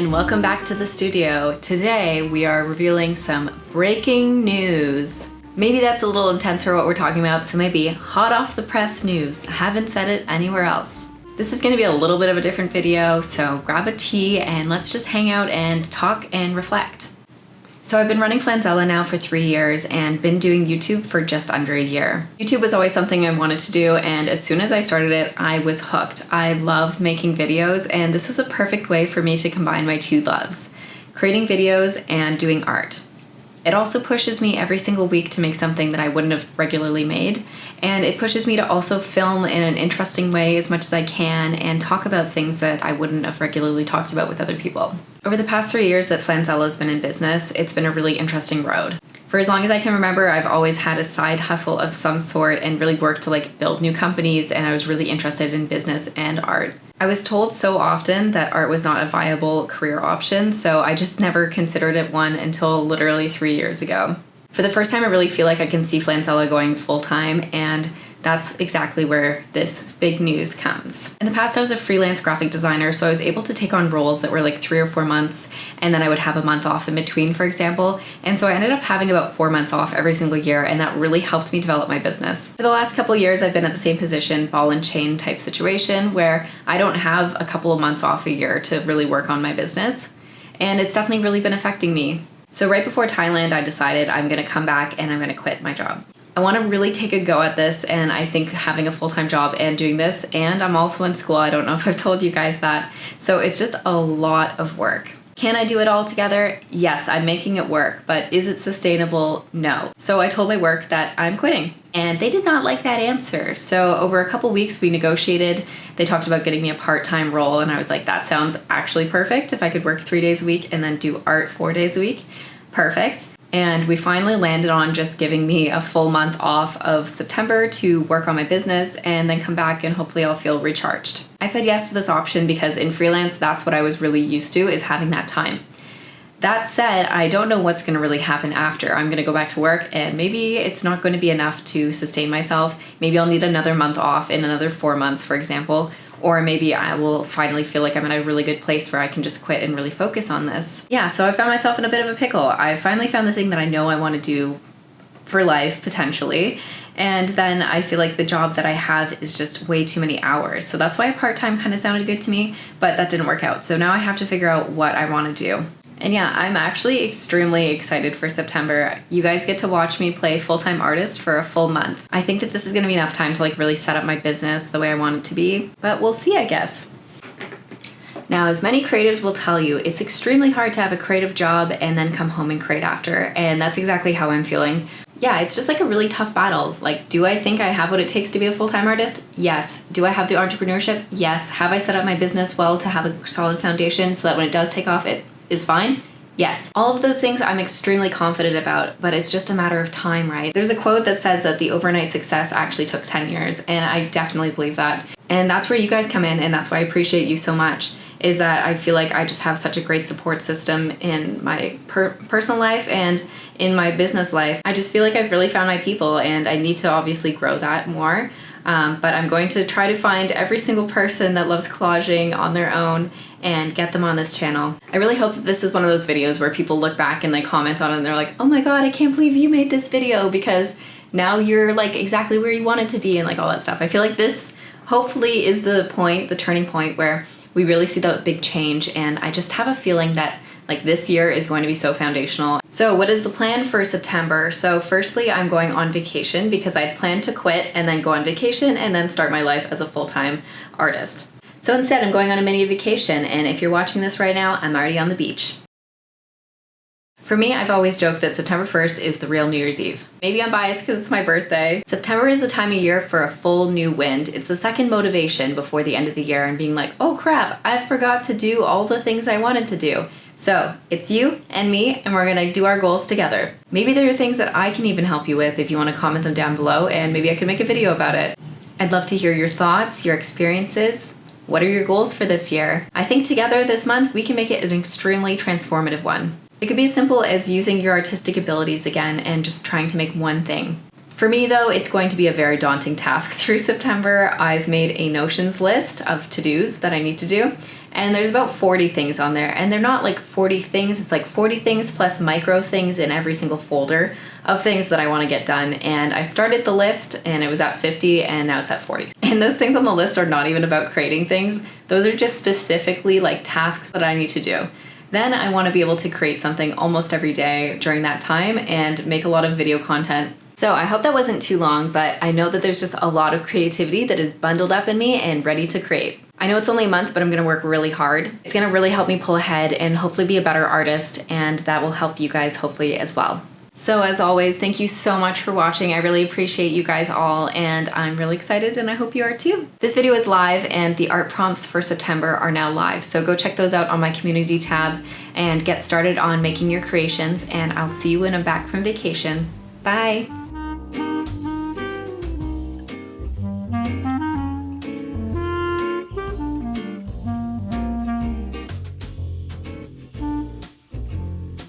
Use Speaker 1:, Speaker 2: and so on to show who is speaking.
Speaker 1: and welcome back to the studio. Today we are revealing some breaking news. Maybe that's a little intense for what we're talking about, so maybe hot off the press news. I haven't said it anywhere else. This is going to be a little bit of a different video, so grab a tea and let's just hang out and talk and reflect. So I've been running Flanzella now for 3 years and been doing YouTube for just under a year. YouTube was always something I wanted to do, and as soon as I started it, I was hooked. I love making videos, and this was a perfect way for me to combine my two loves, creating videos and doing art. It also pushes me every single week to make something that I wouldn't have regularly made, and it pushes me to also film in an interesting way as much as I can and talk about things that I wouldn't have regularly talked about with other people. Over the past 3 years that Flanzella has been in business, it's been a really interesting road. For as long as I can remember, I've always had a side hustle of some sort and really worked to build new companies, and I was really interested in business and art. I was told so often that art was not a viable career option, so I just never considered it one until literally 3 years ago. For the first time, I really feel like I can see Flanzella going full-time, and that's exactly where this big news comes. In the past, I was a freelance graphic designer, so I was able to take on roles that were 3 or 4 months, and then I would have a month off in between, for example. And so I ended up having about 4 months off every single year, and that really helped me develop my business. For the last couple of years, I've been at the same position, ball and chain type situation, where I don't have a couple of months off a year to really work on my business. And it's definitely really been affecting me. So right before Thailand, I decided I'm gonna come back and I'm gonna quit my job. I want to really take a go at this, and I think having a full-time job and doing this, and I'm also in school, I don't know if I've told you guys that, so it's just a lot of work. Can I do it all together? Yes, I'm making it work, but is it sustainable? No. So I told my work that I'm quitting, and they did not like that answer. So over a couple weeks we negotiated. They talked about getting me a part-time role, and I was like, that sounds actually perfect. If I could work 3 days a week and then do art 4 days a week, perfect. And we finally landed on just giving me a full month off of September to work on my business and then come back and hopefully I'll feel recharged. I said yes to this option because in freelance, that's what I was really used to, is having that time. That said, I don't know what's going to really happen after. I'm going to go back to work and maybe it's not going to be enough to sustain myself. Maybe I'll need another month off in another 4 months, for example. Or maybe I will finally feel like I'm in a really good place where I can just quit and really focus on this. Yeah, so I found myself in a bit of a pickle. I finally found the thing that I know I want to do for life, potentially. And then I feel like the job that I have is just way too many hours. So that's why a part-time kind of sounded good to me, but that didn't work out. So now I have to figure out what I want to do. And yeah, I'm actually extremely excited for September. You guys get to watch me play full-time artist for a full month. I think that this is going to be enough time to really set up my business the way I want it to be, but we'll see, I guess. Now, as many creatives will tell you, it's extremely hard to have a creative job and then come home and create after, and that's exactly how I'm feeling. Yeah, it's just a really tough battle. Do I think I have what it takes to be a full-time artist? Yes. Do I have the entrepreneurship? Yes. Have I set up my business well to have a solid foundation so that when it does take off, it is fine? Yes. All of those things I'm extremely confident about, but it's just a matter of time, right? There's a quote that says that the overnight success actually took 10 years, and I definitely believe that. And that's where you guys come in, and that's why I appreciate you so much, is that I feel like I just have such a great support system in my personal life and in my business life. I just feel like I've really found my people, and I need to obviously grow that more. But I'm going to try to find every single person that loves collaging on their own and get them on this channel. I really hope that this is one of those videos where people look back and they comment on it and they're like, oh my god, I can't believe you made this video, because now you're exactly where you wanted to be and all that stuff. I feel like this hopefully is the turning point where we really see the big change, and I just have a feeling that this year is going to be so foundational. So what is the plan for September? So firstly, I'm going on vacation because I had planned to quit and then go on vacation and then start my life as a full-time artist. So instead, I'm going on a mini vacation, and if you're watching this right now, I'm already on the beach. For me, I've always joked that September 1st is the real New Year's Eve. Maybe I'm biased because it's my birthday. September is the time of year for a full new wind. It's the second motivation before the end of the year and being like, oh crap, I forgot to do all the things I wanted to do. So it's you and me, and we're gonna do our goals together. Maybe there are things that I can even help you with if you wanna comment them down below, and maybe I can make a video about it. I'd love to hear your thoughts, your experiences. What are your goals for this year? I think together this month, we can make it an extremely transformative one. It could be as simple as using your artistic abilities again and just trying to make one thing. For me though, it's going to be a very daunting task through September. I've made a Notions list of to-dos that I need to do, and there's about 40 things on there, and they're not like 40 things, it's like 40 things plus micro things in every single folder of things that I want to get done. And I started the list and it was at 50 and now it's at 40. And those things on the list are not even about creating things. Those are just specifically like tasks that I need to do. Then I want to be able to create something almost every day during that time and make a lot of video content. So I hope that wasn't too long, but I know that there's just a lot of creativity that is bundled up in me and ready to create. I know it's only a month, but I'm going to work really hard. It's going to really help me pull ahead and hopefully be a better artist, and that will help you guys hopefully as well. So as always, thank you so much for watching. I really appreciate you guys all, and I'm really excited and I hope you are too. This video is live and the art prompts for September are now live. So go check those out on my community tab and get started on making your creations, and I'll see you when I'm back from vacation. Bye.